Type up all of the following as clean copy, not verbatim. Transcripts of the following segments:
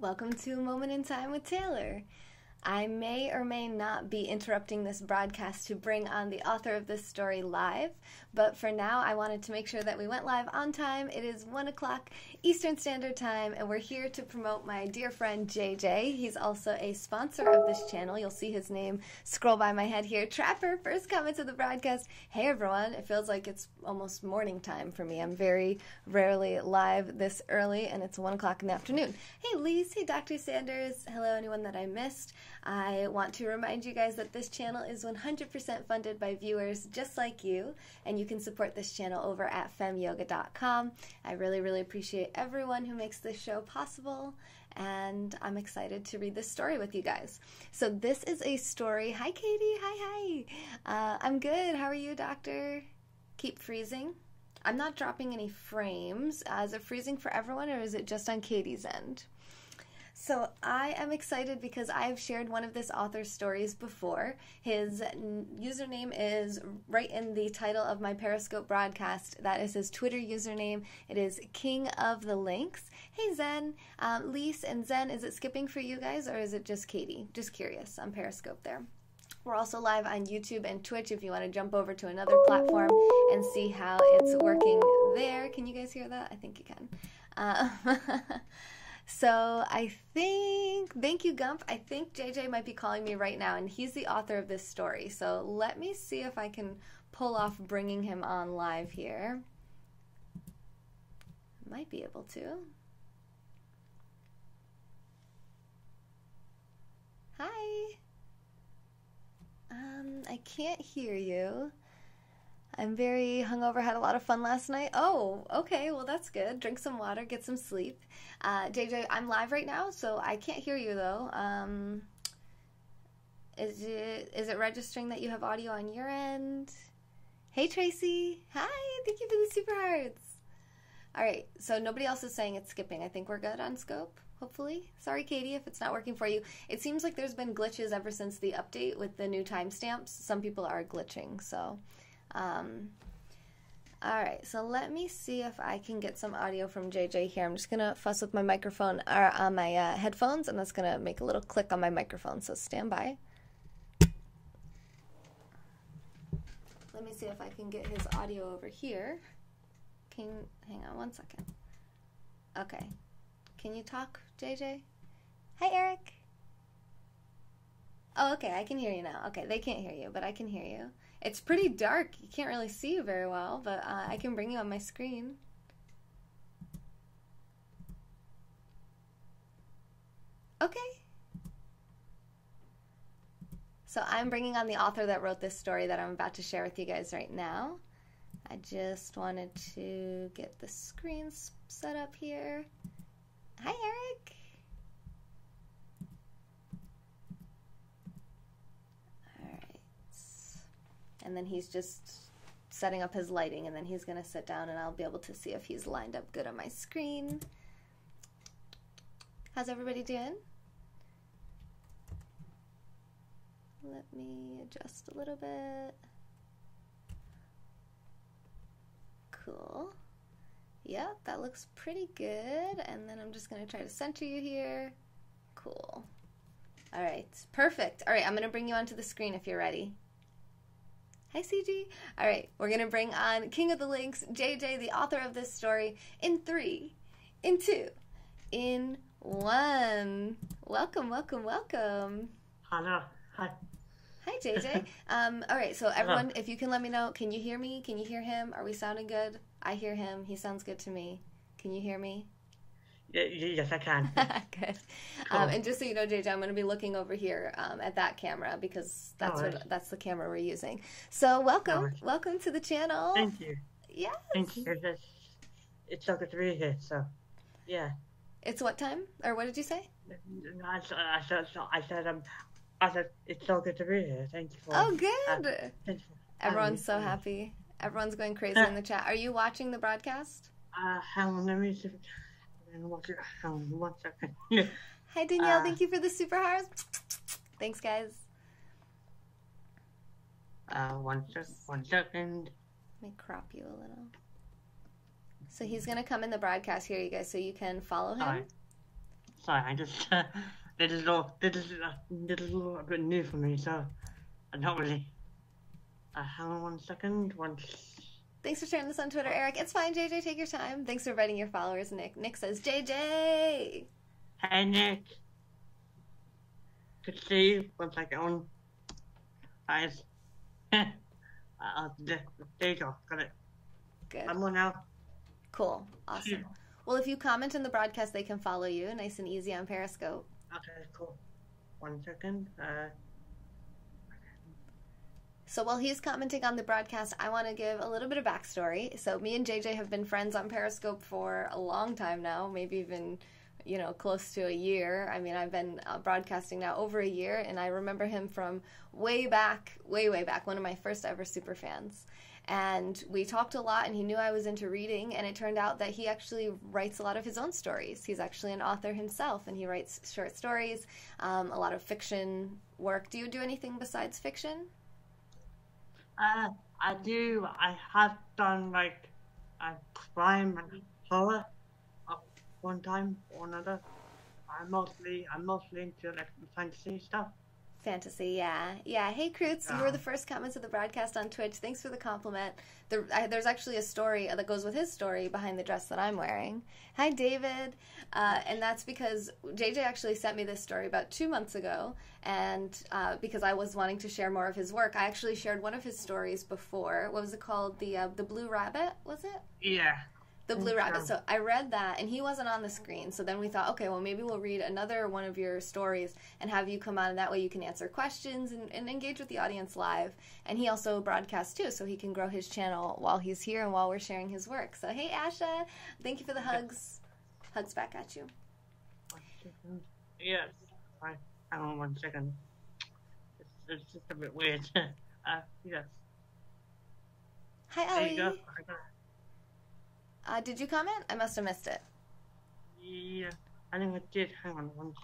Welcome to A Moment in Time with Taylor. I may or may not be interrupting this broadcast to bring on the author of this story live, but for now I wanted to make sure that we went live on time. It is 1 o'clock Eastern Standard Time, and we're here to promote my dear friend JJ. He's also a sponsor of this channel. You'll see his name scroll by my head here. Trapper, first comment to the broadcast. Hey everyone, it feels like it's almost morning time for me. I'm very rarely live this early, and it's 1 o'clock in the afternoon. Hey Lise, hey Dr. Sanders, hello anyone that I missed. I want to remind you guys that this channel is 100% funded by viewers just like you, and you can support this channel over at femyoga.com. I really, really appreciate everyone who makes this show possible, and I'm excited to read this story with you guys. So this is a story. Hi, Katie. Hi. I'm good. How are you, Doctor? Keep freezing. I'm not dropping any frames. Is it freezing for everyone, or is it just on Katie's end? So I am excited because I've shared one of this author's stories before. His username is right in the title of my Periscope broadcast. That is his Twitter username. It is King of the Links. Hey Zen, Lise and Zen, is it skipping for you guys or is it just Katie? Just curious on Periscope there. We're also live on YouTube and Twitch if you want to jump over to another platform and see how it's working there. Can you guys hear that? I think you can. So I think, thank you Gump, I think JJ might be calling me right now and he's the author of this story. So let me see if I can pull off bringing him on live here. Might be able to. Hi. I can't hear you. I'm very hungover, had a lot of fun last night. Oh, okay, well that's good. Drink some water, get some sleep. JJ, I'm live right now, so I can't hear you though. Is it registering that you have audio on your end? Hey Tracy, hi, thank you for the super hearts. All right, so nobody else is saying it's skipping. I think we're good on scope, hopefully. Sorry, Katie, if it's not working for you. It seems like there's been glitches ever since the update with the new timestamps. Some people are glitching, so... Alright, so let me see if I can get some audio from JJ here. I'm just gonna fuss with my microphone or on my headphones, and that's gonna make a little click on my microphone, so stand by. Let me see if I can get his audio over here. Hang on one second. Okay. Can you talk, JJ? Hi, Eric. Oh, okay, I can hear you now. Okay, they can't hear you, but I can hear you. It's pretty dark. You can't really see you very well, but I can bring you on my screen. Okay. So I'm bringing on the author that wrote this story that I'm about to share with you guys right now. I just wanted to get the screen set up here. Hi, Eric. And then he's just setting up his lighting, and then he's going to sit down and I'll be able to see if he's lined up good on my screen. How's everybody doing? Let me adjust a little bit. Cool. Yep, that looks pretty good. And then I'm just going to try to center you here. Cool. All right, perfect. All right, I'm going to bring you onto the screen if you're ready. Hi, CG. All right, we're going to bring on King of the Links, JJ, the author of this story, in 3, in 2, in 1. Welcome, welcome, welcome. Hello. Hi. Hi, JJ. All right, so everyone, if you can let me know, can you hear me? Can you hear him? Are we sounding good? I hear him. He sounds good to me. Can you hear me? Yes, I can. Good. Cool. And just so you know, JJ, I'm going to be looking over here at that camera because that's the camera we're using. So welcome to the channel. Thank you. Yes. Thank you. It's so good to be here. So, yeah. It's what time? Or what did you say? I said it's so good to be here. Thank you for. Oh, good. Thank you for Everyone's so happy. Everyone's going crazy in the chat. Are you watching the broadcast? Hang on, let me see. Hang on 1 second. Hi, Danielle. Thank you for the super hearts. Thanks, guys. 1 second. Let me crop you a little. So he's going to come in the broadcast here, you guys, so you can follow him. Sorry. sorry, I just this is a little bit new for me, so I'm not really. Hang on 1 second. Thanks for sharing this on Twitter, Eric. It's fine, JJ. Take your time. Thanks for inviting your followers, Nick. Nick says, JJ! Hey, Nick. Good to see you. 1 second. On. Guys. There you go. Got it. Good. I'm on now. Cool. Awesome. Well, if you comment in the broadcast, they can follow you. Nice and easy on Periscope. Okay, cool. 1 second. So while he's commenting on the broadcast, I want to give a little bit of backstory. So me and JJ have been friends on Periscope for a long time now, maybe even, close to a year. I mean, I've been broadcasting now over a year, and I remember him from way back, way back, one of my first ever super fans. And we talked a lot, and he knew I was into reading, and it turned out that he actually writes a lot of his own stories. He's actually an author himself, and he writes short stories, a lot of fiction work. Do you do anything besides fiction? I do. I have done crime and horror one time or another. I'm mostly into fantasy stuff. Fantasy, yeah. Hey, Kroots, you were the first comment to the broadcast on Twitch. Thanks for the compliment. There's actually a story that goes with his story behind the dress that I'm wearing. Hi, David. And that's because JJ actually sent me this story about 2 months ago, and because I was wanting to share more of his work, I actually shared one of his stories before. What was it called? The Blue Rabbit, was it? Yeah. The Blue Rabbit. So I read that, and he wasn't on the screen. So then we thought, okay, well, maybe we'll read another one of your stories and have you come on, and that way you can answer questions and engage with the audience live. And he also broadcasts, too, so he can grow his channel while he's here and while we're sharing his work. So, hey, Asha, thank you for the hugs. Hugs back at you. 1 second. Yes. Hang on 1 second. It's just a bit weird. Yes. Hi, There Ellie. you go. Did you comment? I must have missed it. Yeah, I think I did. Hang on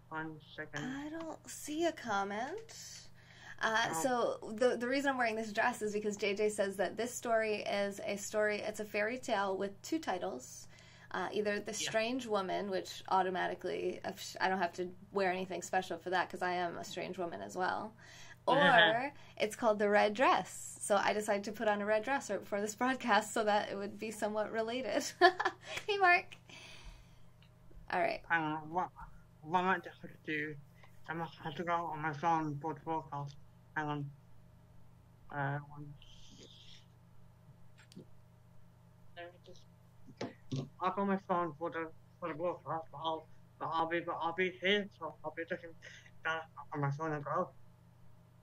1 second. I don't see a comment. So the reason I'm wearing this dress is because JJ says that this story is it's a fairy tale with 2 titles. Either The Strange Woman, which automatically, I don't have to wear anything special for that because I am a strange woman as well. Or it's called The Red Dress. So I decided to put on a red dress right before this broadcast so that it would be somewhat related. Hey, Mark. All right. Hang on, what I might have to do, I might have to go on my phone for the broadcast. Hang on. Let me just. I'll go on my phone for the broadcast, but I'll be here, so I'll be looking down on my phone as well.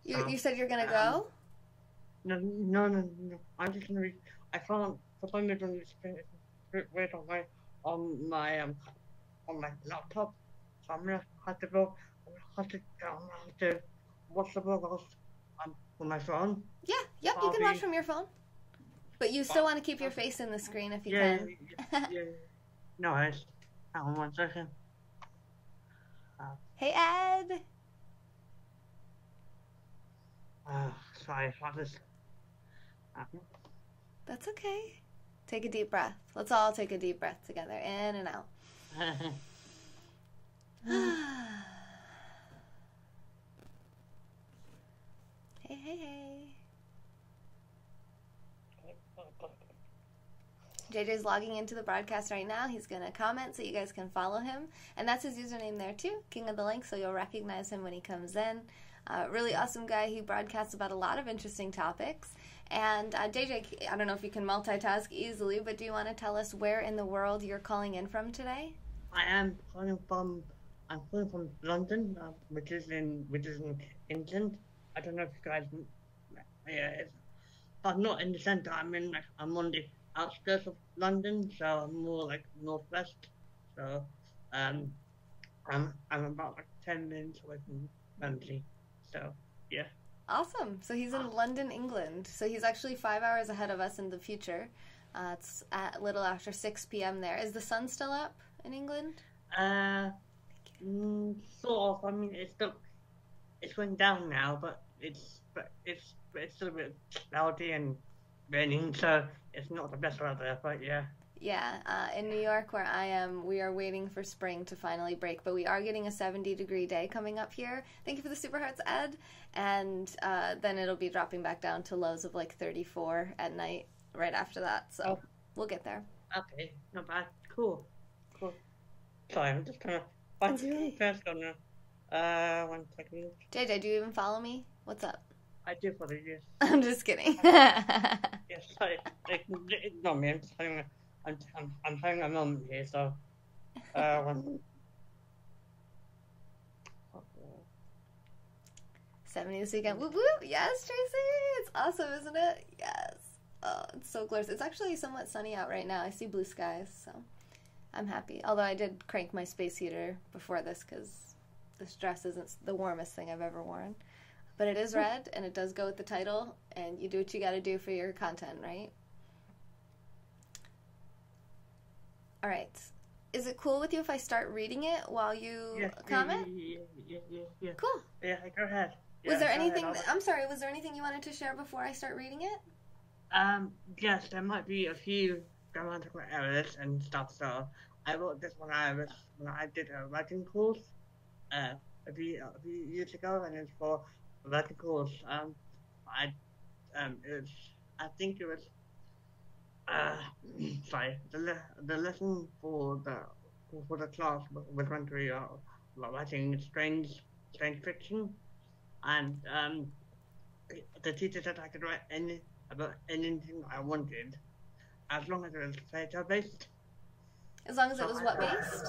You said you're gonna go? No. I'm just gonna be. I can't. For some reason, it's a bit weird on my laptop. So I'm gonna have to go. I'm gonna have to watch the broadcast on my phone. Yeah. Yep. You can watch from your phone, but you still want to keep your face in the screen if you can. Yeah. No, hang on 1 second. Hey, Ed. Sorry about this. That's okay. Take a deep breath. Let's all take a deep breath together. In and out. Hey. JJ's logging into the broadcast right now. He's going to comment so you guys can follow him. And that's his username there too, King of the Link, so you'll recognize him when he comes in. Really awesome guy. He broadcasts about a lot of interesting topics. And JJ, I don't know if you can multitask easily, but do you want to tell us where in the world you're calling in from today? I'm calling from London, which is in England. I don't know if you guys. I'm not in the centre. I'm on the outskirts of London, so I'm more northwest. So I'm about 10 minutes away from Wembley. So yeah. Awesome. So he's in London, England. So he's actually 5 hours ahead of us in the future. It's at a little after 6 p.m. there. Is the sun still up in England? Sort of. I mean, it's going down now, but it's still a bit cloudy and raining, so it's not the best weather. But yeah. Yeah, in New York where I am, we are waiting for spring to finally break, but we are getting a 70-degree day coming up here. Thank you for the Super Hearts, Ed. And then it'll be dropping back down to lows of like 34 at night right after that. So we'll get there. Okay, not bad. Cool. Sorry, I'm just trying to find you first on the 1 second. JJ, do you even follow me? What's up? I do follow you. I'm just kidding. Yes, sorry. Ignore me. I'm just having I'm having a moment here, so 1. 70 this weekend. Whoop whoop! Yes, Tracy! It's awesome, isn't it? Yes. Oh, it's so glorious. It's actually somewhat sunny out right now. I see blue skies, so I'm happy. Although I did crank my space heater before this because this dress isn't the warmest thing I've ever worn. But it is red, and it does go with the title, and you do what you gotta do for your content, right? All right. Is it cool with you if I start reading it while you comment? Yeah. Cool. Yeah, go ahead. Was there anything... I'm sorry, was there anything you wanted to share before I start reading it? Yes, there might be a few grammatical errors and stuff, so I wrote this when I did a writing course a few years ago, and it's for writing course. I think it was sorry, the lesson for the class was going to be writing strange fiction, and the teacher said I could write about anything I wanted, as long as it was fairy tale based. As long as it was what based?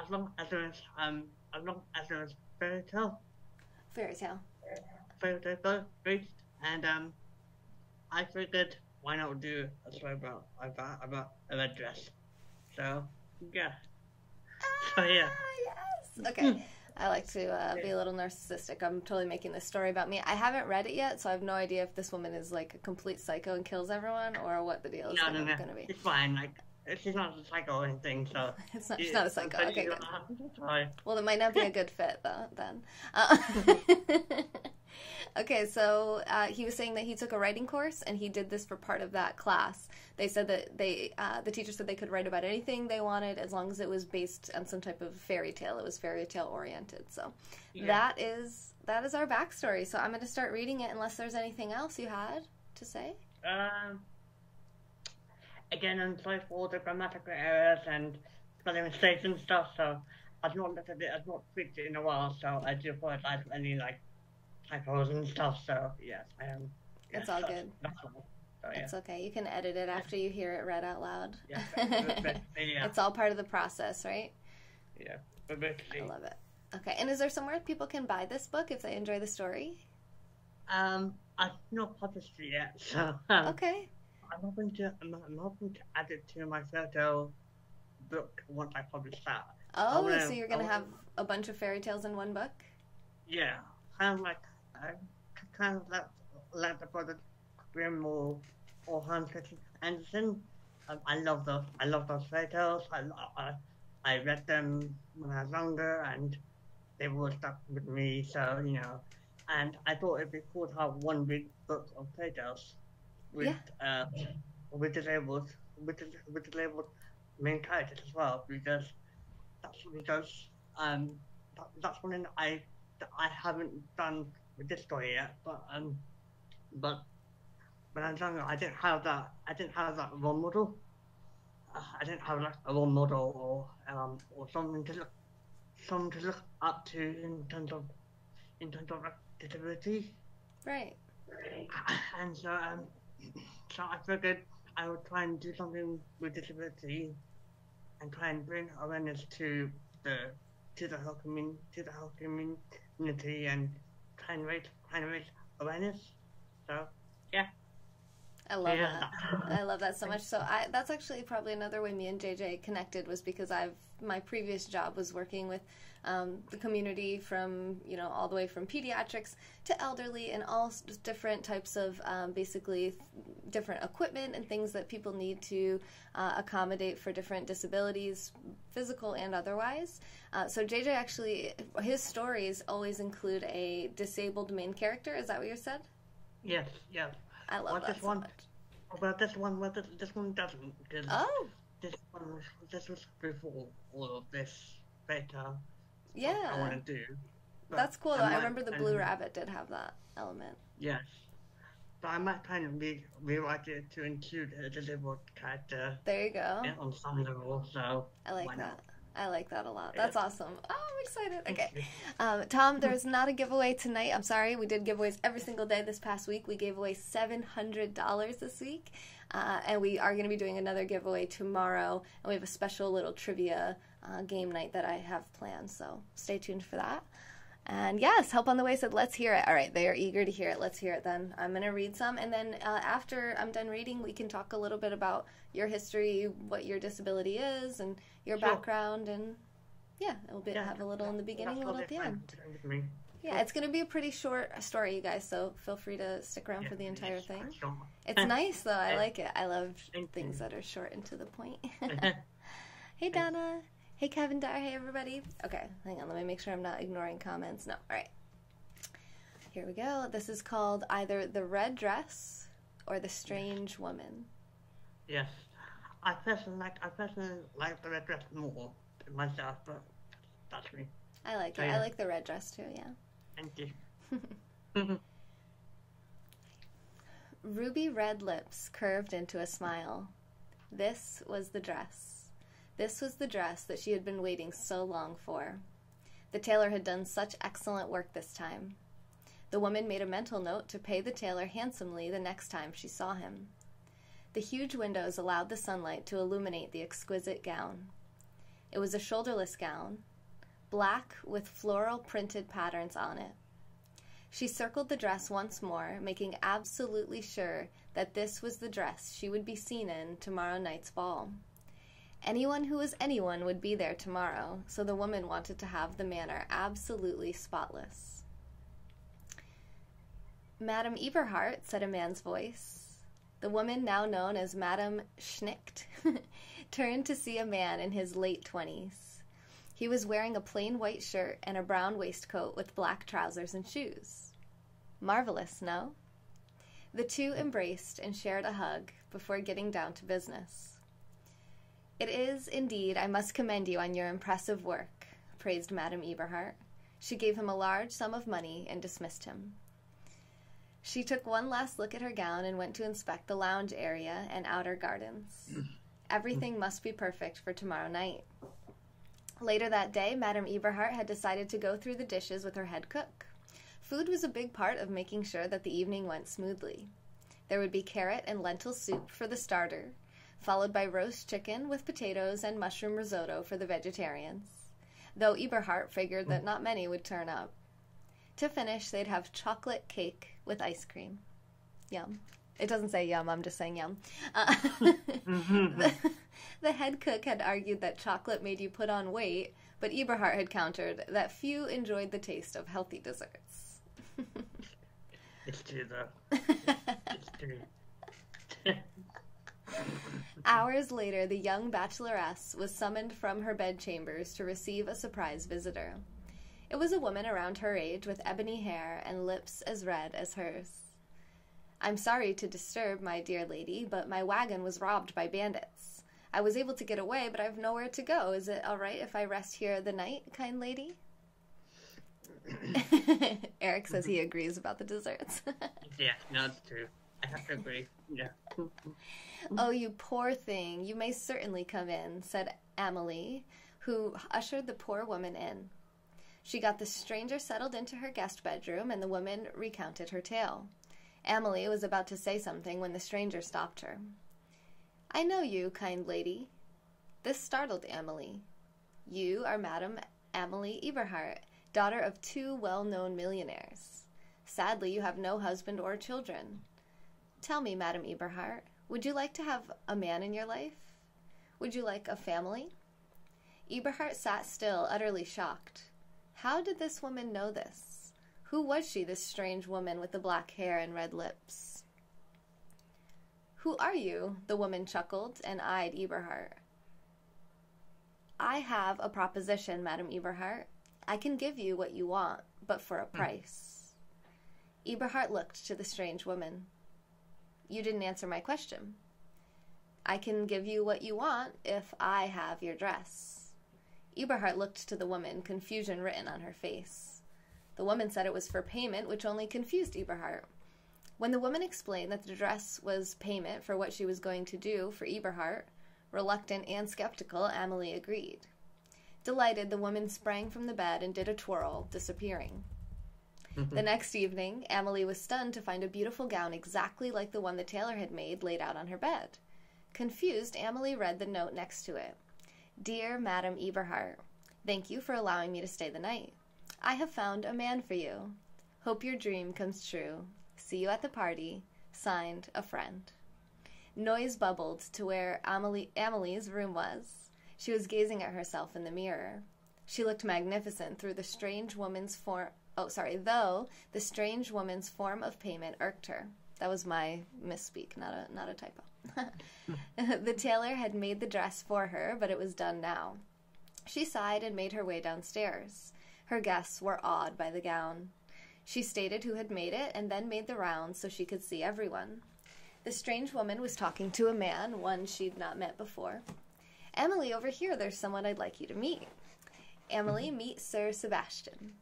As long as it was fairy tale. Fairy tale. Fairy tale based, and I figured why not do a story about a red dress. So yeah. So yeah. Yes. Okay. I like to be a little narcissistic. I'm totally making this story about me. I haven't read it yet, so I have no idea if this woman is like a complete psycho and kills everyone, or what the deal is going to be. It's fine. Like, she's not a psycho or anything, so... She's not a psycho. Okay, good. Sorry. Well, it might not be a good fit, though, then. Okay, so he was saying that he took a writing course, and he did this for part of that class. They said that the teacher said they could write about anything they wanted as long as it was based on some type of fairy tale. It was fairy tale oriented. So that is our backstory. So I'm going to start reading it unless there's anything else you had to say. Again, I'm sorry for all the grammatical errors and spelling mistakes and stuff. So I've not looked at it, I've not tweaked it in a while. So I do apologize for any typos and stuff. So yes, I am. Yes, it's all good. That's all. So, yeah. It's okay. You can edit it after you hear it read out loud. Yeah, It's all part of the process, right? Yeah. I love it. Okay, and is there somewhere people can buy this book if they enjoy the story? I've not published it yet, so okay. I'm hoping to add it to my photo book once I publish that. Oh, so you're gonna have a bunch of fairy tales in one book? Yeah, kind of like the brother Grimm or Hans Christian Andersen. I love those fairy tales. I read them when I was younger, and they were stuck with me. So and I thought it'd be cool to have one big book of fairy tales with disabled main characters as well, because that's one thing I haven't done with this story yet. But when I was younger, I didn't have that role model. I didn't have a role model or something to look up to in terms of disability. Right. And so I figured I would try and do something with disability, and try and bring awareness to the whole community, and try and raise awareness. So yeah. I love that. I love that so much. So that's actually probably another way me and JJ connected, was because my previous job was working with the community from, all the way from pediatrics to elderly, and all different types of basically different equipment and things that people need to accommodate for different disabilities, physical and otherwise. So JJ actually, his stories always include a disabled main character. Is that what you said? Yes. I love that so much. But this one doesn't, because Oh, this was before all of this beta stuff I yeah. want to do. But That's cool though. I I might remember the kind Blue of, Rabbit did have that element. yes, but I might kind of rewrite it to include a disabled character There you go. on some level. So I like why that. not? I like that a lot. Yeah. That's awesome. Oh, I'm excited. Thank Okay. you. Tom, there's not a giveaway tonight. I'm sorry. We did giveaways every single day this past week. We gave away $700 this week. And we are going to be doing another giveaway tomorrow. And we have a special little trivia game night that I have planned. So stay tuned for that. And yes, Help on the Way said, let's hear it. All right, they are eager to hear it. Let's hear it then. I'm going to read some. And then after I'm done reading, we can talk a little bit about your history, what your disability is, and your Sure. background. And yeah, it'll be, Yeah, have a little in the beginning, a little at the end. With me. Yeah, it's going to be a pretty short story, you guys, so feel free to stick around Yeah, for the entire yes, thing. sure. It's nice, though. I like it. I love Thank things you. that are short and to the point. Hey, Donna. Hey, Kevin Dar. Hey, everybody. Okay, hang on. Let me make sure I'm not ignoring comments. No. All right. Here we go. This is called either The Red Dress or The Strange Woman. Yes, I personally like the red dress more than myself, but that's me. I like it. Oh, yeah. I like The Red Dress, too, yeah. Thank you. Ruby red lips curved into a smile. This was the dress. This was the dress that she had been waiting so long for. The tailor had done such excellent work this time. The woman made a mental note to pay the tailor handsomely the next time she saw him. The huge windows allowed the sunlight to illuminate the exquisite gown. It was a shoulderless gown, black with floral printed patterns on it. She circled the dress once more, making absolutely sure that this was the dress she would be seen in tomorrow night's ball. Anyone who was anyone would be there tomorrow, so the woman wanted to have the manor absolutely spotless. Madame Eberhardt, said a man's voice. The woman, now known as Madame Schnicht, turned to see a man in his late 20s. He was wearing a plain white shirt and a brown waistcoat with black trousers and shoes. Marvelous, no? The two embraced and shared a hug before getting down to business. It is, indeed, I must commend you on your impressive work, praised Madame Eberhardt. She gave him a large sum of money and dismissed him. She took one last look at her gown and went to inspect the lounge area and outer gardens. Everything must be perfect for tomorrow night. Later that day, Madame Eberhardt had decided to go through the dishes with her head cook. Food was a big part of making sure that the evening went smoothly. There would be carrot and lentil soup for the starter, followed by roast chicken with potatoes and mushroom risotto for the vegetarians, though Eberhardt figured that not many would turn up. To finish, they'd have chocolate cake with ice cream. Yum. It doesn't say yum, I'm just saying yum. The head cook had argued that chocolate made you put on weight, but Eberhardt had countered that few enjoyed the taste of healthy desserts. It's true, though. It's true. Hours later, the young bacheloress was summoned from her bedchambers to receive a surprise visitor. It was a woman around her age with ebony hair and lips as red as hers. I'm sorry to disturb, my dear lady, but my wagon was robbed by bandits. I was able to get away, but I've nowhere to go. Is it all right if I rest here the night, kind lady? Eric says he agrees about the desserts. Yeah, no, it's true. I have to agree. Yeah. Oh, you poor thing. You may certainly come in, said Amelie, who ushered the poor woman in. She got the stranger settled into her guest bedroom, and the woman recounted her tale. Amelie was about to say something when the stranger stopped her. I know you, kind lady. This startled Amelie. You are Madame Amelie Eberhardt, daughter of two well-known millionaires. Sadly, you have no husband or children. Tell me, Madame Eberhardt, would you like to have a man in your life? Would you like a family? Eberhardt sat still, utterly shocked. How did this woman know this? Who was she, this strange woman with the black hair and red lips? Who are you? The woman chuckled and eyed Eberhardt. I have a proposition, Madame Eberhardt. I can give you what you want, but for a price. Eberhardt looked to the strange woman. You didn't answer my question. I can give you what you want if I have your dress. Eberhard looked to the woman, confusion written on her face. The woman said it was for payment, which only confused Eberhard. When the woman explained that the dress was payment for what she was going to do for Eberhard, reluctant and skeptical, Amelie agreed. Delighted, the woman sprang from the bed and did a twirl, disappearing. The next evening, Amelie was stunned to find a beautiful gown exactly like the one the tailor had made laid out on her bed. Confused, Amelie read the note next to it. Dear Madame Eberhard, thank you for allowing me to stay the night. I have found a man for you. Hope your dream comes true. See you at the party. Signed, a friend. Noise bubbled to where Amelie's room was. She was gazing at herself in the mirror. She looked magnificent through the strange woman's form. Though the strange woman's form of payment irked her. That was my misspeak, not a typo. The tailor had made the dress for her, but it was done now. She sighed and made her way downstairs. Her guests were awed by the gown. She stated who had made it and then made the rounds so she could see everyone. The strange woman was talking to a man, one she'd not met before. Amelie, over here, there's someone I'd like you to meet. Amelie, meet Sir Sebastian.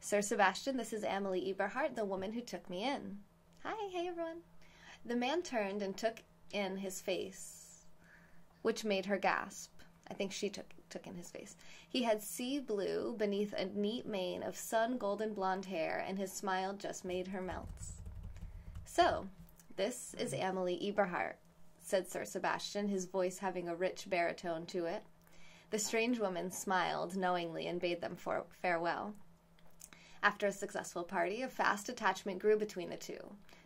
Sir Sebastian, this is Amelie Eberhard, the woman who took me in. Hi, hey everyone. The man turned and took in his face, which made her gasp. I think she took in his face. He had sea blue beneath a neat mane of sun golden blonde hair, and his smile just made her melt. So, this is Amelie Eberhard, said Sir Sebastian, his voice having a rich baritone to it. The strange woman smiled knowingly and bade them farewell. After a successful party, a fast attachment grew between the two.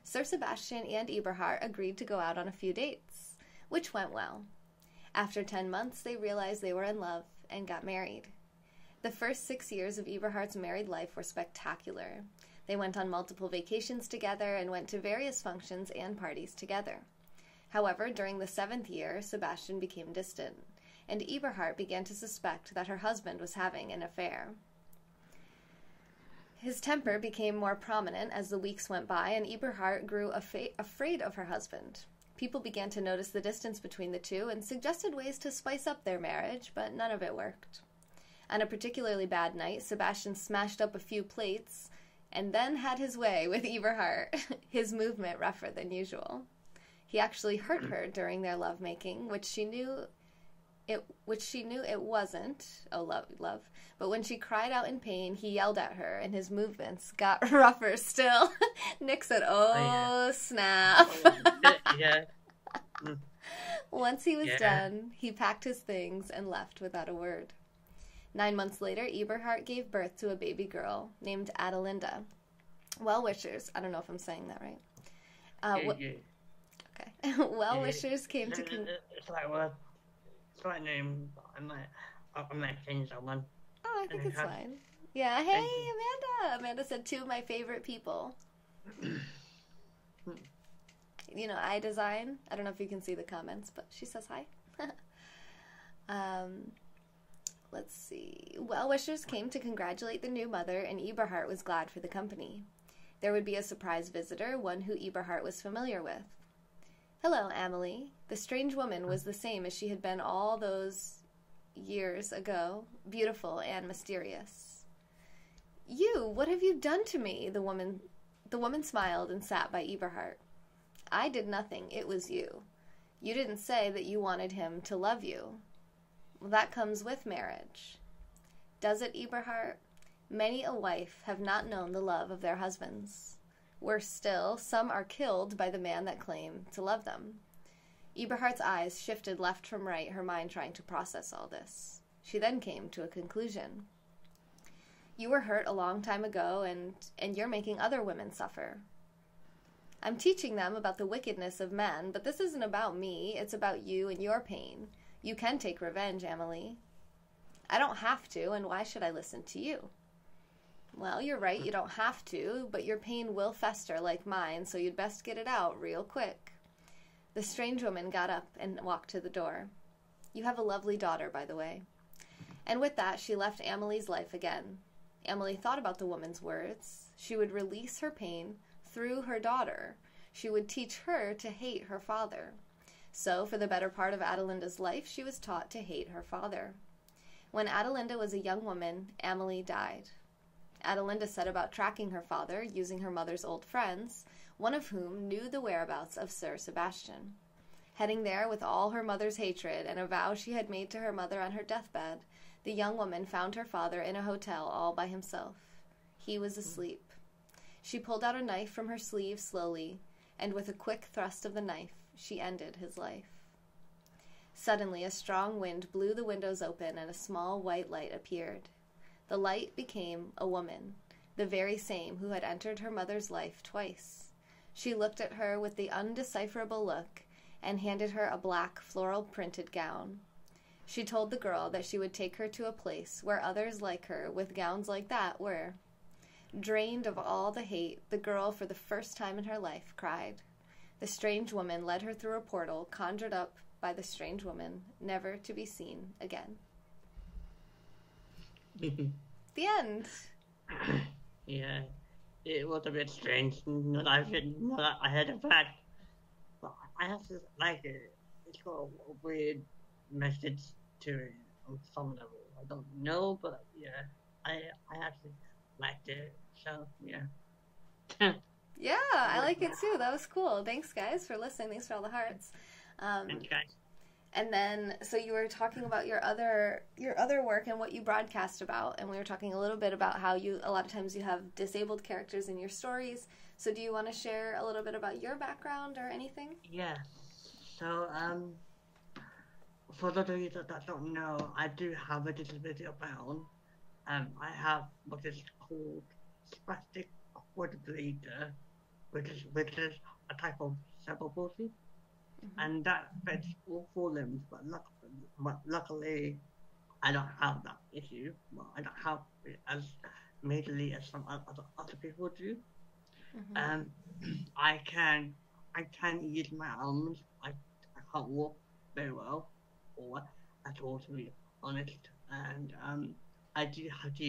Sir Sebastian and Eberhard agreed to go out on a few dates, which went well. After 10 months, they realized they were in love and got married. The first 6 years of Eberhard's married life were spectacular. They went on multiple vacations together and went to various functions and parties together. However, during the 7th year, Sebastian became distant, and Eberhard began to suspect that her husband was having an affair. His temper became more prominent as the weeks went by, and Eberhard grew afraid of her husband. People began to notice the distance between the two and suggested ways to spice up their marriage, but none of it worked. On a particularly bad night, Sebastian smashed up a few plates and then had his way with Eberhard, his movement rougher than usual. He actually hurt her during their lovemaking, which she knew it wasn't, oh love, but when she cried out in pain, he yelled at her, and his movements got rougher still. Nick said, yeah. Snap. Yeah. Once he was done, he packed his things and left without a word. 9 months later, Eberhard gave birth to a baby girl named Adelinda. Well-wishers, I don't know if I'm saying that right. Okay. Well-wishers came to... It's like name, I might change that one. Oh, I think it's fine. Yeah, hey, Amanda! Amanda said 2 of my favorite people. You know, I design. I don't know if you can see the comments, but she says hi. Let's see. Well-wishers came to congratulate the new mother, and Eberhard was glad for the company. There would be a surprise visitor, one who Eberhard was familiar with. Hello, Amelie. The strange woman was the same as she had been all those years ago, beautiful and mysterious. You, what have you done to me? The woman smiled and sat by Eberhard. I did nothing. It was you. You didn't say that you wanted him to love you. Well, that comes with marriage. Does it, Eberhard? Many a wife have not known the love of their husbands. Worse still, some are killed by the man that claimed to love them. Eberhard's eyes shifted left from right, her mind trying to process all this. She then came to a conclusion. You were hurt a long time ago, and you're making other women suffer. I'm teaching them about the wickedness of men, but this isn't about me, it's about you and your pain. You can take revenge, Amelie. I don't have to, and why should I listen to you? Well, you're right, you don't have to, but your pain will fester like mine, so you'd best get it out real quick. The strange woman got up and walked to the door. You have a lovely daughter, by the way. And with that, she left Amelie's life again. Amelie thought about the woman's words. She would release her pain through her daughter. She would teach her to hate her father. So, for the better part of Adelinda's life, she was taught to hate her father. When Adelinda was a young woman, Amelie died. Adelinda set about tracking her father using her mother's old friends, one of whom knew the whereabouts of Sir Sebastian. Heading there with all her mother's hatred and a vow she had made to her mother on her deathbed, the young woman found her father in a hotel all by himself. He was asleep. She pulled out a knife from her sleeve slowly, and with a quick thrust of the knife, she ended his life. Suddenly, a strong wind blew the windows open and a small white light appeared. The light became a woman, the very same who had entered her mother's life twice. She looked at her with the undecipherable look and handed her a black floral-printed gown. She told the girl that she would take her to a place where others like her with gowns like that were. Drained of all the hate, the girl, for the first time in her life, cried. The strange woman led her through a portal conjured up by the strange woman, never to be seen again. The end. Yeah, it was a bit strange. Not that I had a fact, but I have to like it. It's got a weird message to it on some level. I don't know, but yeah, I actually liked it. So yeah. Yeah, I like it too. That was cool. Thanks, guys, for listening. Thanks for all the hearts. Thanks, guys. And then, so you were talking about your other work and what you broadcast about, and we were talking a little bit about how a lot of times you have disabled characters in your stories. So do you want to share a little bit about your background or anything? Yeah. So, for those of you that don't know, I do have a disability of my own. I have what is called spastic quadriplegia, which is a type of cerebral palsy. Mm-hmm. And that affects all four limbs, but luckily I don't have that issue. Well, I don't have it as majorly as some other people do. Mm-hmm. I can use my arms. I can't walk very well, or at all, to be honest. And I do have to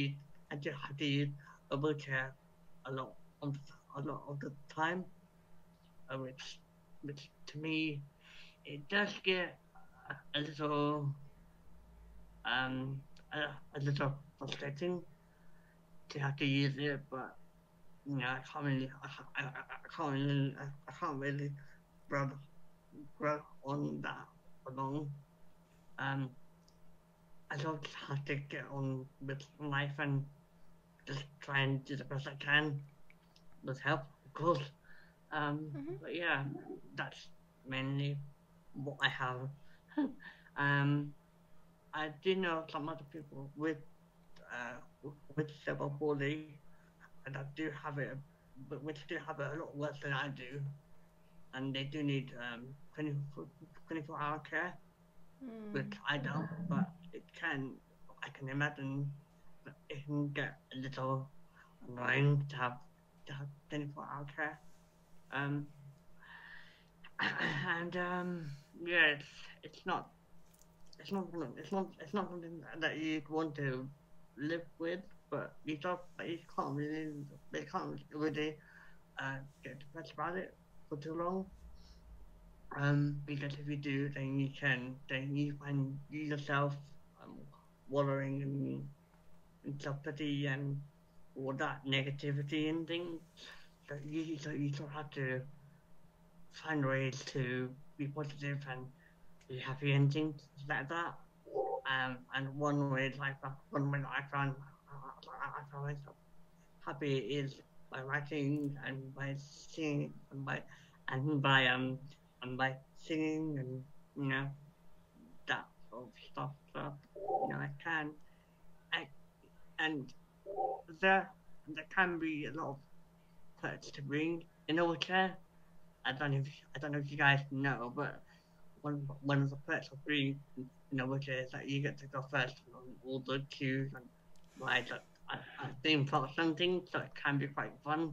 use a wheelchair a lot of the time, which to me it does get a little a little frustrating to have to use it, but you know I can't really grab on that for long. I don't have to get on with life and just try and do the best I can with help, of course. But yeah, that's mainly what I have. I do know some other people with cerebral palsy, and I do have it, but which do have it a lot worse than I do, and they do need 24-hour care, which I don't. But I can imagine that it can get a little annoying to have 24-hour care. Yeah, it's not something that you want to live with, but you can't really get depressed about it for too long. Because if you do, then you find yourself wallowing in self-pity and all that negativity and things. So you sort of have to find ways to be positive and be happy and things like that. And one way that I found myself happy is by writing and by singing and by singing and that sort of stuff. So and there can be a lot of perks to being in a wheelchair. I don't know if you guys know, but one of the perks of being in a wheelchair is that you get to go first on all the queues and rides at theme parks and things, so it can be quite fun.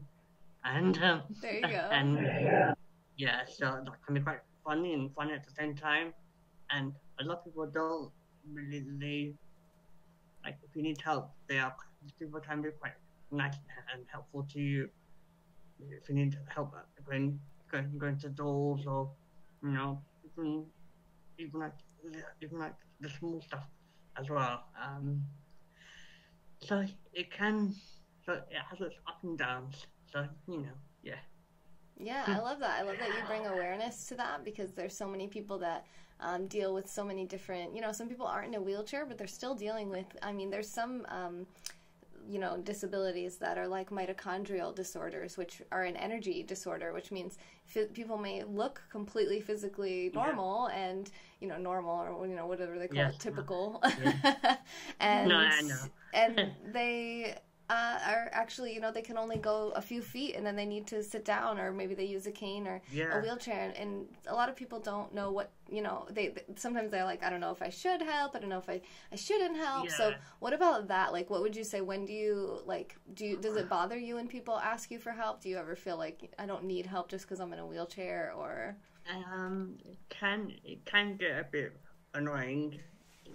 And there you go. And yeah, so that can be quite funny and fun at the same time. And a lot of people don't really like, if you need help, people can be quite nice and helpful to you if you need help when going to doors, or you know, even like even like the small stuff as well. So it can, so it has its up and downs. So yeah. Yeah, I love that. I love that you bring awareness to that because there's so many people that deal with so many different, some people aren't in a wheelchair, but they're still dealing with, there's some, disabilities that are like mitochondrial disorders, which are an energy disorder, which means people may look completely physically normal and, normal or, whatever they call Yes. it, typical. Yeah. and, No, I know. and they are actually, they can only go a few feet and then they need to sit down, or maybe they use a cane or Yeah. a wheelchair. And a lot of people don't know what, they sometimes they're like, I don't know if I should help. I don't know if I shouldn't help. So Yeah. what about that? Like, what would you say? When do you, does it bother you when people ask you for help? Do you ever feel like I don't need help just because I'm in a wheelchair, or? It can get a bit annoying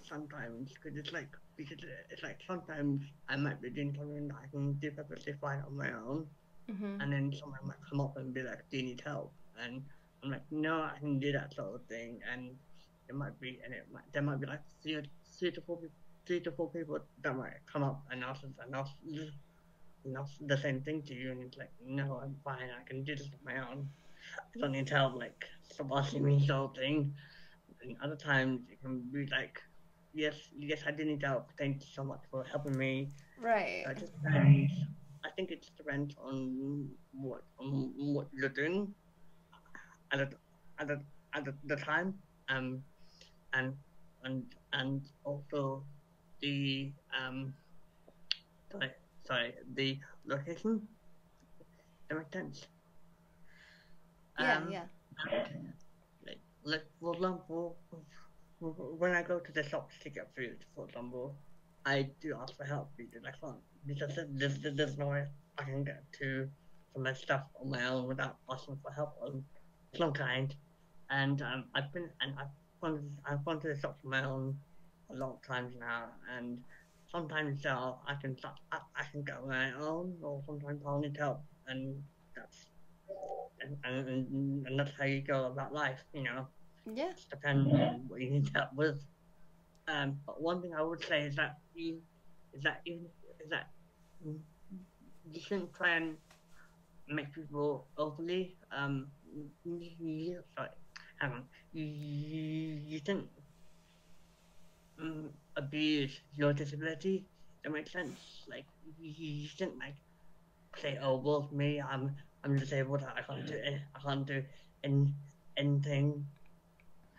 sometimes because it's like sometimes I might be doing something that I can do perfectly fine on my own, Mm-hmm. and then someone might come up and be like, "Do you need help?" And I'm like, "No, I can do that sort of thing." And there might be like three to four people that might come up and ask the same thing to you, and it's like, "No, I'm fine. I can do this on my own. I don't need help." Like, stop asking me sort of thing. And other times it can be like, yes, I do need help. Thank you so much for helping me. Right. It just depends. I think it just depends on what you're doing at the time. And and also the sorry, the location. That makes sense. Yeah, Um, yeah. like for example, when I go to the shops to get food, for example, I do ask for help because I can't, because there's no way I can get to my stuff on my own without asking for help on some kind. And I've gone to the shops on my own a lot of times now, and sometimes I can go on my own, or sometimes I'll need help, and that's and that's how you go about life, Yeah. Just depends on what you need help with. But one thing I would say is that is that you is that mm, you shouldn't try and make people overly sorry, hang on. You shouldn't abuse your disability. That makes sense. Like you shouldn't like say, "Oh, well, me, I'm disabled. I can't do it. I can't do anything.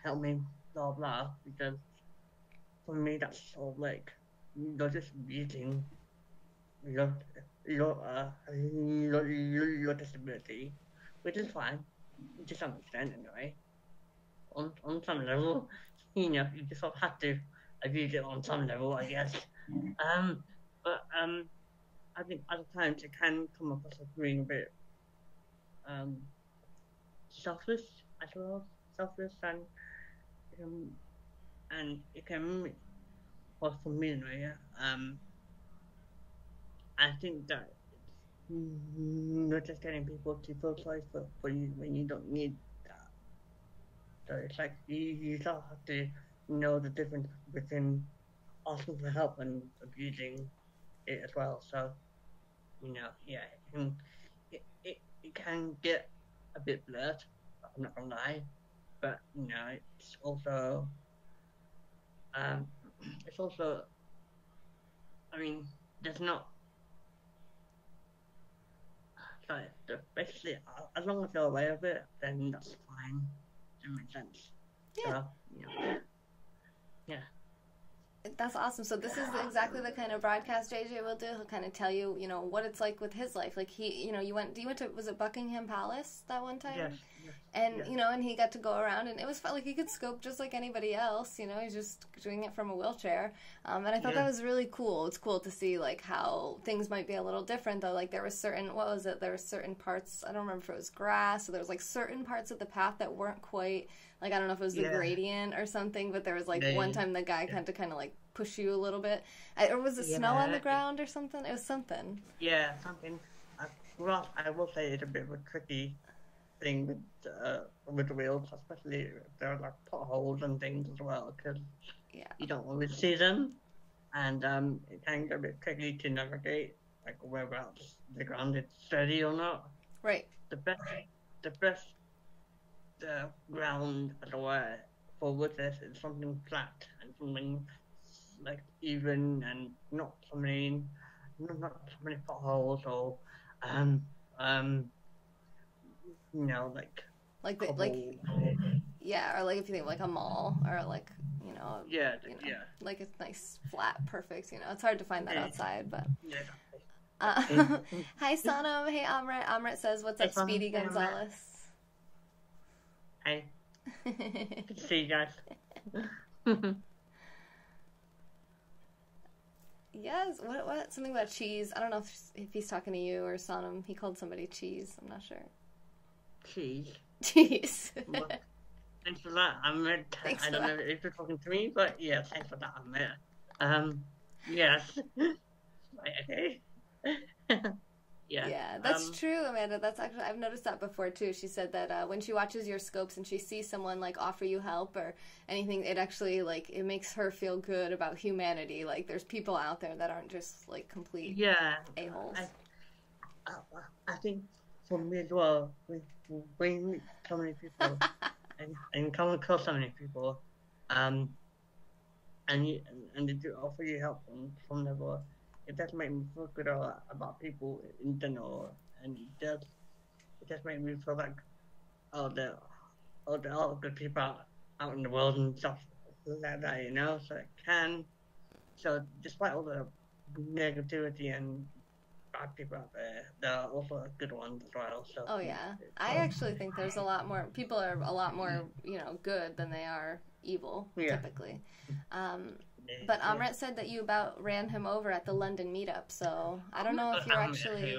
Help me, blah blah." Because for me, that's sort of like you're just abusing your your disability, which is fine to some extent anyway. On some level, you just sort of have to abuse it on some level, I guess. But I think other times it can come across as being a bit um selfless as well, selfless um, and it can, well, for me anyway, yeah. I think that not just getting people to feel sorry for you when you don't need that. So it's like you sort of have to know the difference between asking for help and abusing it as well. So yeah, it can get a bit blurred. I'm not gonna lie, but it's also um, it's also. I mean, there's not. Sorry, basically, as long as you're aware of it, then that's fine. It makes sense. Yeah. So, yeah. That's awesome. So this is exactly the kind of broadcast JJ will do. He'll kind of tell you, what it's like with his life. Like you went to, was it Buckingham Palace that one time? Yes. And, yes. And he got to go around, and it was fun. Like, he could scope just like anybody else, he's just doing it from a wheelchair. And I thought that was really cool. It's cool to see, like, how things might be a little different, though. Like, there were certain parts, I don't remember if it was grass, so there was, like, certain parts of the path that weren't quite, like, I don't know if it was the gradient or something, but there was, like, one time the guy had to kind of, like, push you a little bit. Or was it snow on the ground or something? It was something. Yeah, something. Grass, I will say, it's a bit of a tricky thing with wheels, especially if there are like potholes and things as well, because Yeah. you don't always see them, and it can get a bit tricky to navigate, like whether else the ground is steady or not. Right. The best ground as it were for with this is something flat and something like even and not so many potholes or um um like Like cobble. yeah, or like if you think of like a mall or like Yeah, like it's nice, flat, perfect. It's hard to find that outside, but. yeah. Hi Sonam. Hey Amrit. Amrit says, "What's up, Sonam. Speedy Hey, Amrit. Gonzalez?" Hey, good to see you guys. Yes. What? Something about cheese. I don't know if he's talking to you or Sonam. He called somebody cheese. I'm not sure. Cheese. Cheese. Well, thanks for that, Amrit. I don't know if you're talking to me, but yeah, thanks for that, Amrit. Yes. Okay. Yeah. Yeah, that's true, Amanda. That's actually, I've noticed that before too. She said that when she watches your scopes and she sees someone like offer you help or anything, it actually like it makes her feel good about humanity. Like there's people out there that aren't just like complete a-holes. I think for me as well, when you meet so many people and come across so many people, and they do offer you help on some level, it does make me feel good about people in general, and it does make me feel like there are good people out in the world and stuff like that, so despite all the negativity and bad people out there are also good ones as well. So oh yeah, I actually think there's a lot more people are a lot more good than they are evil typically. But Amrit said that you about ran him over at the London meetup, so I don't know if you're actually.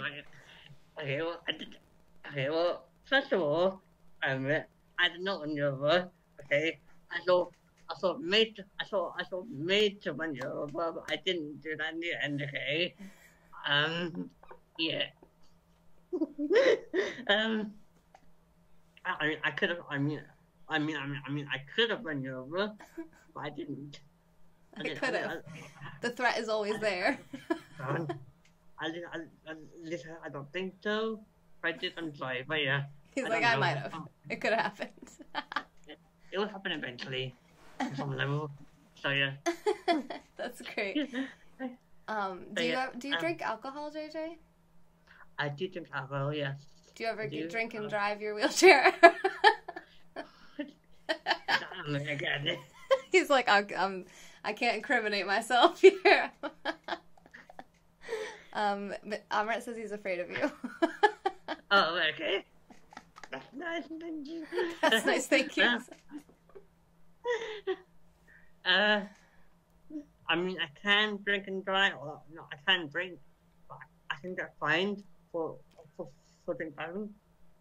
Okay, well, first of all, I did not run you over. Okay, I saw mate to run you over, but I didn't do that in the end. Okay, yeah. I could have. I could have run you over, but I didn't. I could have. The threat is always there. I don't think so. If I did, I'm sorry, but yeah. He's like, I might have. It could have happened. It will happen eventually, on some level. So yeah. That's great. Do you drink alcohol, JJ? I do drink alcohol, yes. Do you ever drink and drive your wheelchair? Again. He's like, I can't incriminate myself here. But Amrit says he's afraid of you. Oh, okay. That's nice, thank you. That's nice, thank you. I can drink and drive. Well, no, I can drink, but I can get fined for drink driving.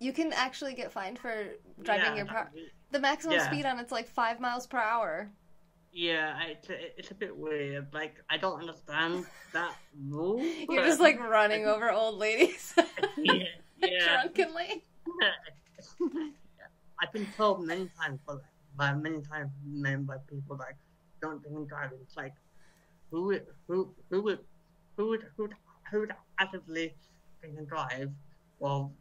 You can actually get fined for driving your car. The maximum speed on it's like 5 miles per hour. Yeah, it's a bit weird. Like, I don't understand that rule. You're just like running over old ladies. yeah. Drunkenly. I've been told many times by people like, don't drink and drive. It's like, who would actively drink and drive while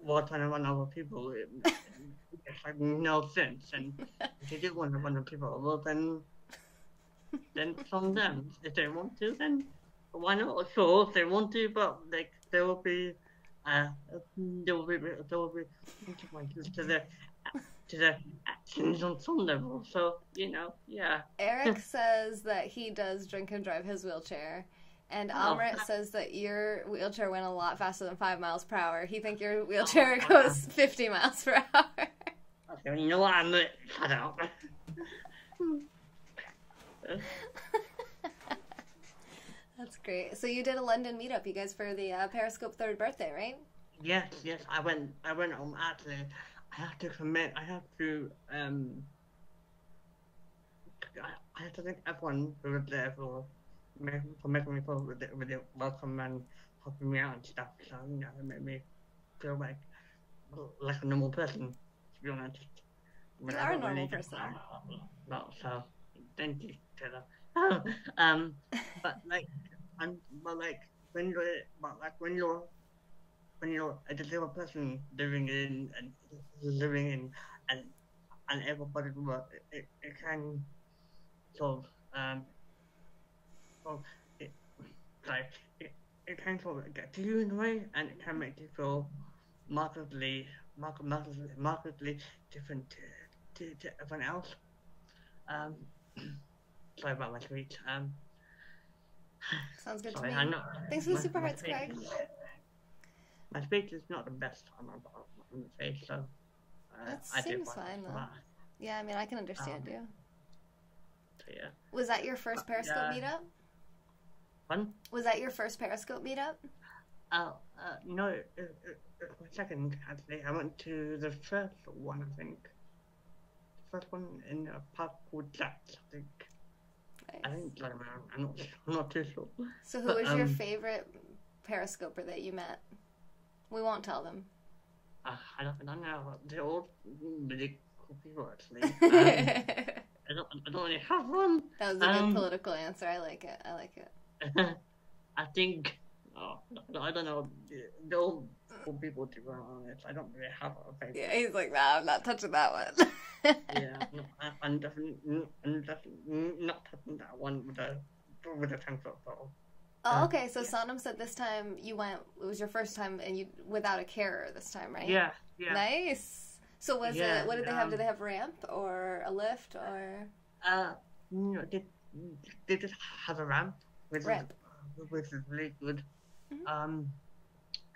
trying to run over people? It makes like no sense. And if you do want to run over people, well then from them. If they want to, then why not? Sure, if they want to, but like there will be consequences to their actions on some level. So yeah. Eric says that he does drink and drive his wheelchair, and Amrit says that your wheelchair went a lot faster than 5 miles per hour. He thinks your wheelchair goes 50 miles per hour. Okay, you know what? I'm gonna shut up. That's great. So you did a London meetup, you guys, for the Periscope 3rd birthday, right? Yes. I went actually. I have to commit. I have to thank everyone who was there for making me feel really welcome and helping me out and stuff. So it made me feel like like a normal person, to be honest. You are a normal person. Not so. Thank you, Taylor. um, but like, when you're a disabled person living in an able-bodied world, it can sort of sort of, it, like it can sort of get to you in a way, and it can make you feel markedly different to everyone else. Um, sorry about my speech. Sounds good Sorry, to me. I'm not. Thanks for the super hearts, Greg. My speech is not the best on the face, so That I did seems fine though. that. Yeah, I mean, I can understand you. So yeah. Was that your first Periscope meetup? Fun? Was that your first Periscope meetup? No, it was my second actually. I went to the first one, I think. The first one in a pub called Jack's, I think. Nice. I think I'm not too sure. So who was your favorite Periscoper that you met? We won't tell them. I don't know. They're all really cool people, actually. I don't really have one. That was a good political answer. I like it. I think. Oh, no, I don't know. They're all cool people, to be honest. I don't really have a favorite. Yeah, he's like, nah, I'm not touching that one. Yeah, no, I'm definitely not touching that one with a 10-foot pole. Oh, okay. So Sonam said this time you went. It was your first time, and you without a carer this time, right? Yeah. Nice. So was it? What did they have? Did they have ramp or a lift or? No, they just have a ramp, which is really good. Mm-hmm.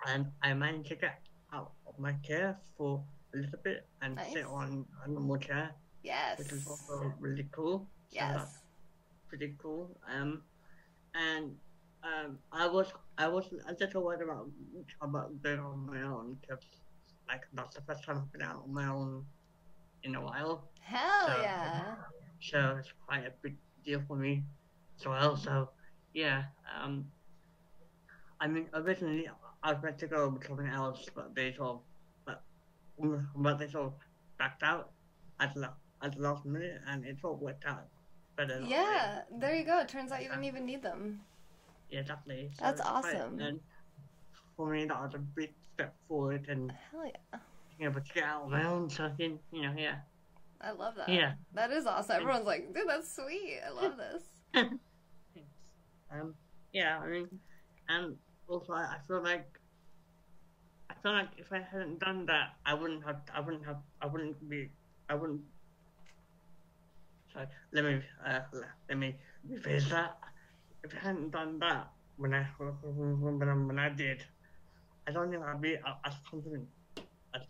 And I managed to get out of my chair for a little bit and sit on a normal chair. Yes. Which is also really cool. Yes. So that's pretty cool. And I was a little worried about going on my own because like that's the first time I've been out on my own in a while. Hell yeah! So it's quite a big deal for me as well. So yeah, I mean originally I was meant to go with something else, but they sort of backed out at the last minute, and it all worked out better. Yeah, there you go. It turns out you didn't even need them. Yeah, exactly. So that's awesome. And for me, that was a big step forward, and hell yeah, being able to get out on my own. So yeah. I love that. Yeah, that is awesome. Everyone's like, dude, that's sweet. I love this. Thanks. Yeah, I mean, and also I feel like if I hadn't done that, I wouldn't. Sorry, let me rephrase that. If I hadn't done that when I did, I don't think I'd be as confident as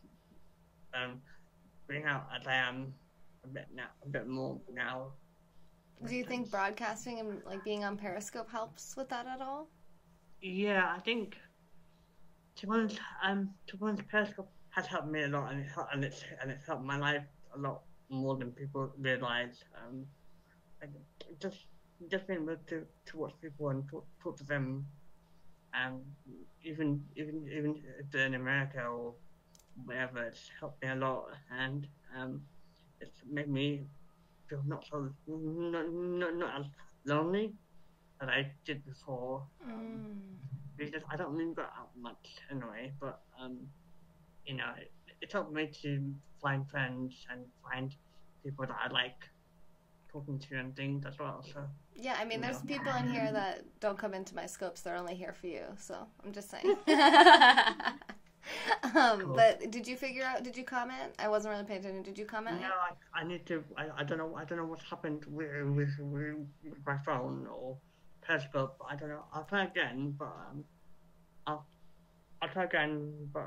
being out as I am a bit more now. Do you think broadcasting and like being on Periscope helps with that at all? Yeah, I think to be honest, Periscope has helped me a lot, and it's helped my life a lot more than people realize. Just being able to watch people and talk to them, even if they're in America or wherever, it's helped me a lot, and it's made me feel not as lonely as I did before. Because I don't really go out much anyway, but it helped me to find friends and find people that I like talking to and things as well. So yeah, I mean, there's people in here that don't come into my scopes; they're only here for you. So I'm just saying. Cool. But did you comment? I wasn't really paying attention. Did you comment? No, I need to. I don't know what's happened with my phone or Periscope. I don't know. I'll try again, but I'll try again, but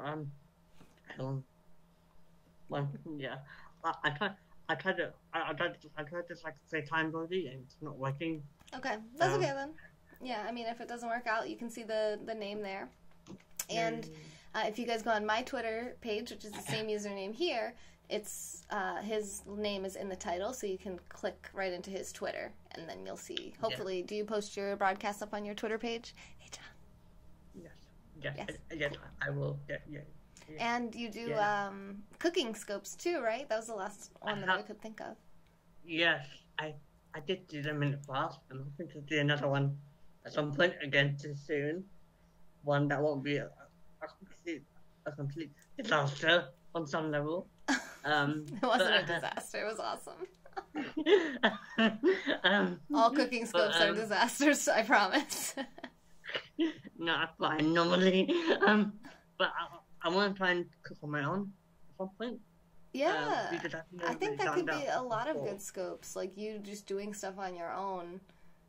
well, yeah. I tried this like 3 times already, and it's not working. Okay, that's okay then. Yeah, I mean, if it doesn't work out, you can see the name there. And if you guys go on my Twitter page, which is the same username here, it's his name is in the title, so you can click right into his Twitter, and then you'll see. Hopefully, do you post your broadcasts up on your Twitter page? Hey, John. Yes, I will. Yeah. And you do Yeah. cooking scopes too, right? That was the last one that I could think of. Yes, I did do them in the past. I'm hoping to do another one at some point again too soon. One that won't be a complete disaster on some level. It wasn't a disaster. It was awesome. All cooking scopes are disasters, I promise. No, that's fine normally. But I want to try and cook on my own at some point. Yeah, Because I've never I think really that could done be that a lot of before. good scopes, like you just doing stuff on your own.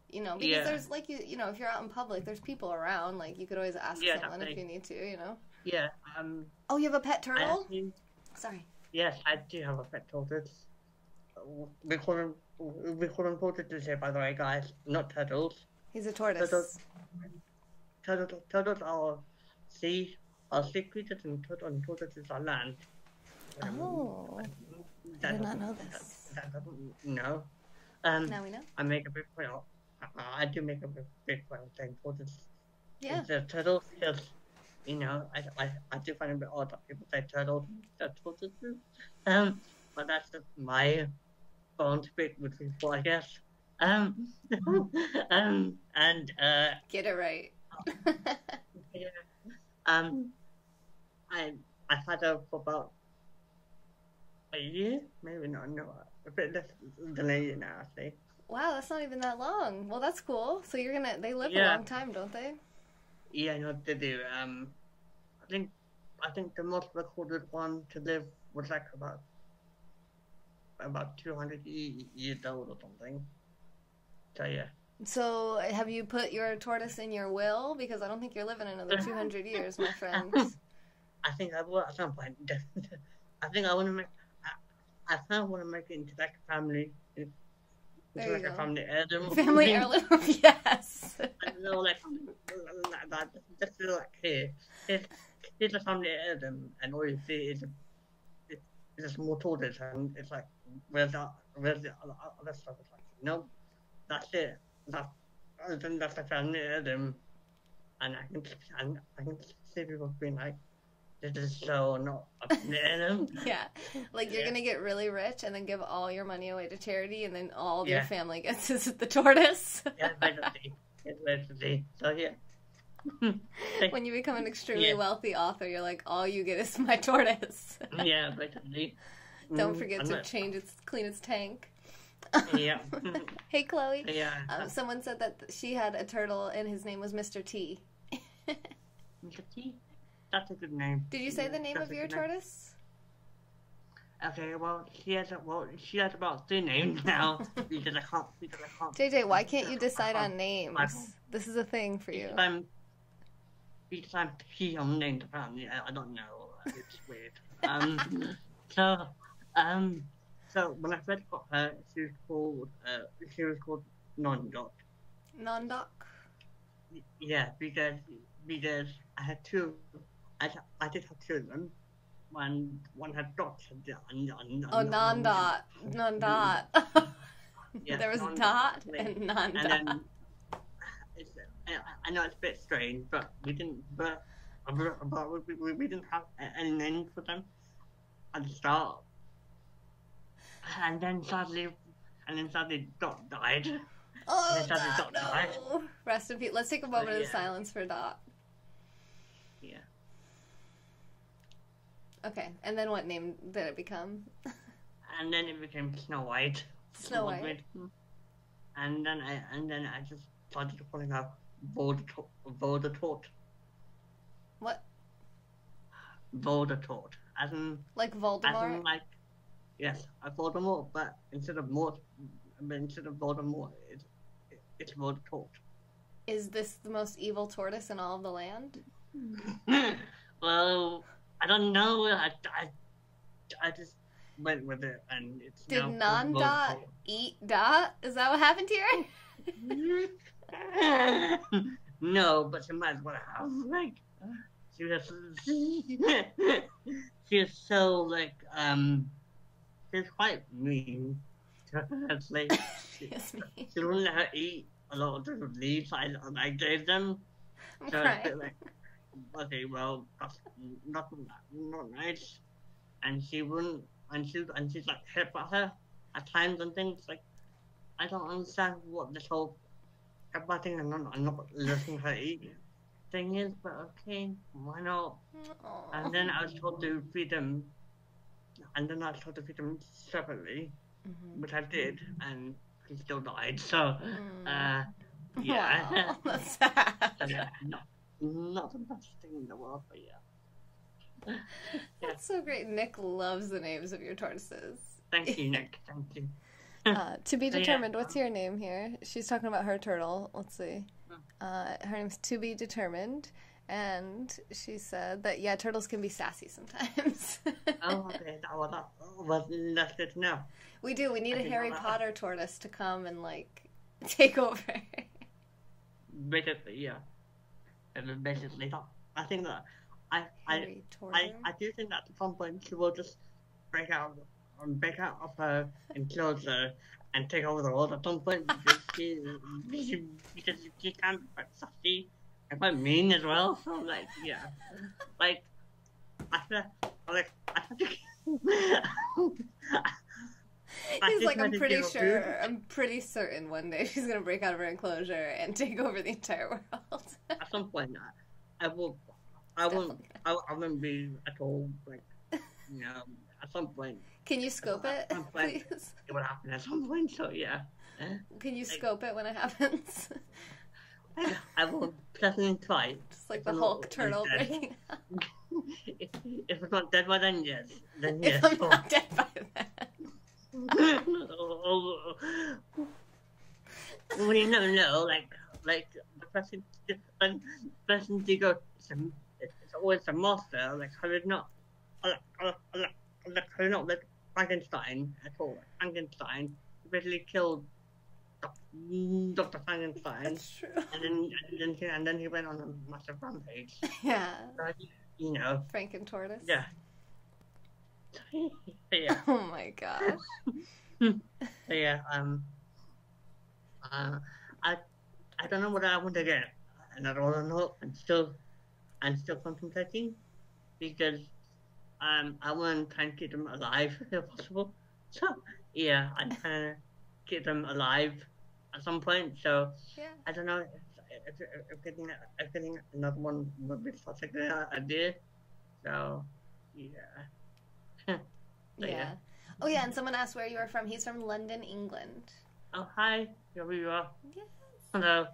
You know, because Yeah. there's like you know, if you're out in public, there's people around. Like you could always ask Yeah, someone if definitely. you need to. You know. Yeah. Oh, you have a pet I turtle? actually, Sorry. yes, I do have a pet tortoise. We call them tortoises here, by the way, guys, not turtles. He's a tortoise. Turtles are sea creatures, and tortoises are land. Oh, I did not know this. That doesn't know. Now we know. I make a big point. I do make a big point of saying tortoise. Yeah. It's a turtle because, you know, I do find it a bit odd that people say turtles instead of tortoises. But that's just my bone to pick with people, I guess. And Get it right. yeah, I've had her for about a year, maybe not, no, a bit less than a year now, I think. Wow, that's not even that long. Well, that's cool. So they live a Yeah. long time, don't they? Yeah, no, they do. I think the most recorded one to live was like about 200 years old or something. So yeah. So have you put your tortoise in your will? Because I don't think you're living another 200 years, my friend. I think I will at some point. I think I want to make. I kind of want to make it into like a family. Into There you like a go. family heirloom. Family heirloom, yes. I don't know, like that. Just like here's a family heirloom, and all you see is a small tortoise, and it's like, where's the other stuff? It's like, no, that's it. That's a family heirloom, and I can see people being like, this is so not a family heirloom. Yeah. Like you're Yeah. going to get really rich and then give all your money away to charity, and then all your Yeah. family gets is the tortoise. Yeah, basically. So yeah. When you become an extremely Yeah. wealthy author, you're like, all you get is my tortoise. Yeah, basically. Don't forget I'm to not- clean its tank. Yeah. Hey, Chloe. Yeah. Someone said that she had a turtle and his name was Mr. T. Mr. T? That's a good name. Did you say the name That's of a your good name. tortoise? Okay, well, she has about 3 names now because I can't. JJ, why can't you decide on I names? don't- This is a thing for you. Because I'm picky on names apparently. I don't know. It's weird. So when I first got her, she was called Non-Dot. Non-doc? Yeah, because I had two. I did have two of them. One had dots Oh, non-dot. Non-dot. Yeah, There was non-dot, dot and non-dot. And then I know it's a bit strange, but we didn't. But we didn't have any names for them at the start. And then sadly, Dot died. Oh, And then sadly, Dot, Dot died. no. Rest in peace. Let's take a moment of Yeah. silence for Dot. Yeah. Okay, and then what name did it become? And then it became Snow White. Snow White. And then I just started calling her Voldemort. What? Voldemort. As in Like Voldemort? like, yes, a Voldemort, but instead of Voldemort, it's Voldemort. Is this the most evil tortoise in all of the land? Well, I don't know. I just went with it, and it's Did now non-dot eat Dot? Is that what happened here? Voldemort. No, but she might as well have. Like, she was so like she was quite mean. It's like Excuse me. she wouldn't let her eat a lot of the leaves I gave them. I'm So it's a crying. bit like, okay, well, that's not nice. And she wouldn't, and she's like hit at her at times and things. Like, I don't understand what this whole headbutting and not listening to her eat thing is, but okay, why not? Aw. And then I was told to feed them, and then I was told to feed them separately, which I did, and he still died. So, yeah. Wow, that's sad. So, yeah, not the best thing in the world, but yeah. That's so great. Nick loves the names of your tortoises. Thank you, Nick. Thank you. To be So, yeah. determined. What's your name here? She's talking about her turtle. Let's see. Her name's To Be Determined. And she said that, yeah, turtles can be sassy sometimes. Oh, okay. That's good to know. We do. We need I a didn't Harry know that. Potter tortoise to come and, like, take over. Basically, yeah. And basically, I think that Harry Torter? I do think that at some point she will just break out of her enclosure and take over the world at some point because she can be quite sassy and quite mean as well. So like, yeah, like I feel like I think. He's like, I'm pretty sure, I'm pretty certain one day she's gonna break out of her enclosure and take over the entire world. At some point, I won't be at all like, you know, at some point. Can you scope it, At some point, please? it will happen at some point. So yeah, Can you scope it when it happens? I will definitely try. Just like the If I'm Hulk not turtle dead. breaking out. If it's not dead by then, yes. Then If yes. I'm not dead by then. Well, you never know. Like the person you go, it's always a monster. Like how did not, like Frankenstein at all. Frankenstein basically killed Dr. Frankenstein, That's true. and then he went on a massive rampage. Yeah. So, you know, Frank and Tortoise. yeah. Yeah. Oh my gosh. Yeah, I don't know what I want to get, and I don't know. I'm still contemplating because I want to try and keep them alive if possible. So yeah, I'm trying to keep them alive at some point. So Yeah. I don't know if getting another one would be such a good idea. So yeah. So, Yeah. Oh yeah, and someone asked where you were from. He's from London, England. Oh hi, here you are. Yes. Hello.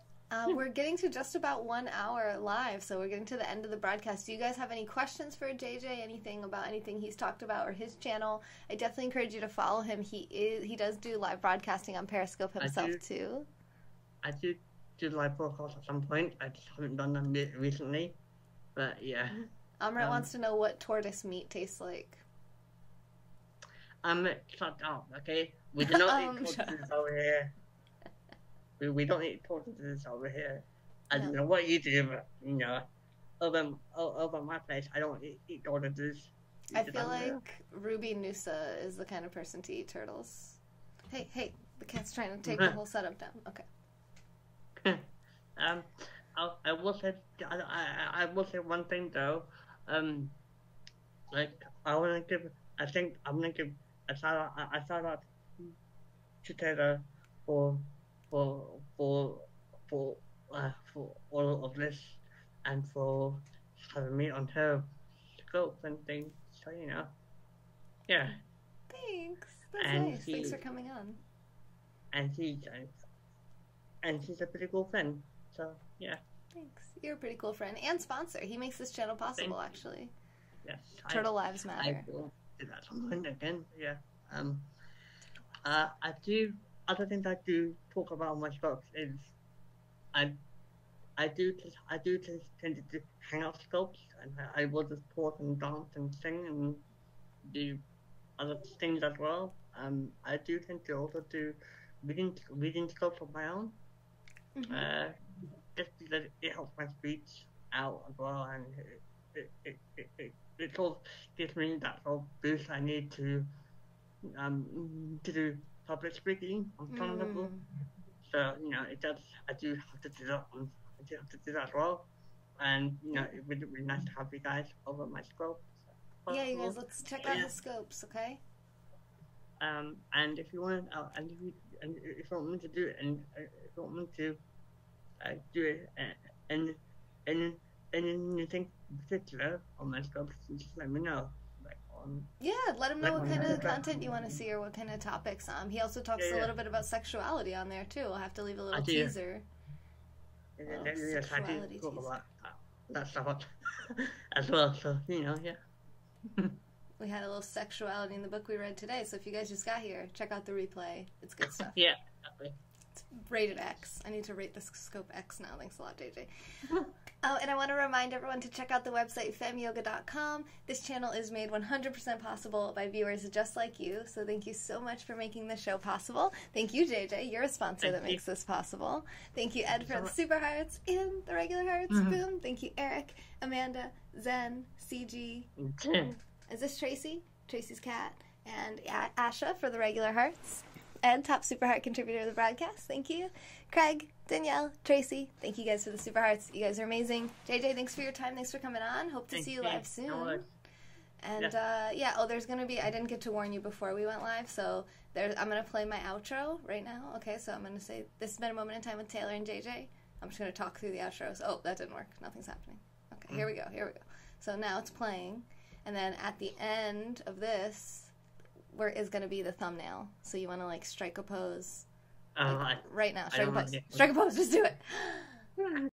We're getting to just about 1 hour live, so we're getting to the end of the broadcast. Do you guys have any questions for JJ? Anything about anything he's talked about or his channel? I definitely encourage you to follow him. He does do live broadcasting on Periscope himself too. I do live broadcasts at some point. I just haven't done them recently, but yeah. Amrit wants to know what tortoise meat tastes like. Shut up, okay? We do not eat Shut tortoises over here. We don't eat tortoises over here. I don't No. know what you do, but you know, over my place, I don't eat tortoises. I feel like Ruby Noosa is the kind of person to eat turtles. Hey, the cat's trying to take the whole setup down. Okay. I will say, I will say one thing though. Like I want to give. I think I'm gonna give a shout out to Taylor for all of this and for having me on her scope and things. So you know, yeah. Thanks. That's And nice. Thanks for coming on. And she's a pretty cool friend. So yeah. Thanks. You're a pretty cool friend and sponsor. He makes this channel possible, Thank you. actually. Yes. Turtle Lives I Matter. will do that sometime again. Yeah. I do. Other things I do talk about on my sculpts is I do just tend to hang out sculpts and I will just talk and dance and sing and do other things as well. I do tend to also do reading sculpts of my own. Mm-hmm. Just because it helps my speech out as well, and it sort of gives me that sort of boost I need to do public speaking on some level. So you know, it does. I do have to do that. I do have to do that as well. and it would be really nice to have you guys over my scope. Yeah, you guys, let's check out the scopes, okay? And if you want, and if you want me to do it, and if you want me to do it, and anything particular on my scopes, just let me know. Yeah, let him know what kind of content you want to see or what kind of topics. He also talks a little bit about sexuality on there too. I'll have to leave a little teaser. Yes, I do talk about that stuff as well. So yeah. We had a little sexuality in the book we read today. So if you guys just got here, check out the replay. It's good stuff. Yeah, exactly. It's rated X. I need to rate the scope X now. Thanks a lot, JJ. Oh, and I want to remind everyone to check out the website femyoga.com. This channel is made 100% possible by viewers just like you, so thank you so much for making the show possible. Thank you, JJ. You're a sponsor that makes this possible. Thank you, Ed, for the super hearts and the regular hearts. Boom. Thank you, Eric, Amanda, Zen, CG. Is this Tracy? Tracy's cat. And Asha for the regular hearts. And top super heart contributor to the broadcast. Thank you. Craig, Danielle, Tracy, thank you guys for the super hearts. You guys are amazing. JJ, thanks for your time. Thanks for coming on. Hope to see you live soon. And there's going to be, I didn't get to warn you before we went live, so I'm going to play my outro right now. Okay, so I'm going to say, this has been a moment in time with Taylor and JJ. I'm just going to talk through the outros. Oh, that didn't work. Nothing's happening. Okay, here we go. So now it's playing. And then at the end of this, where is going to be the thumbnail. So you want to strike a pose right now. Strike a pose. Just do it.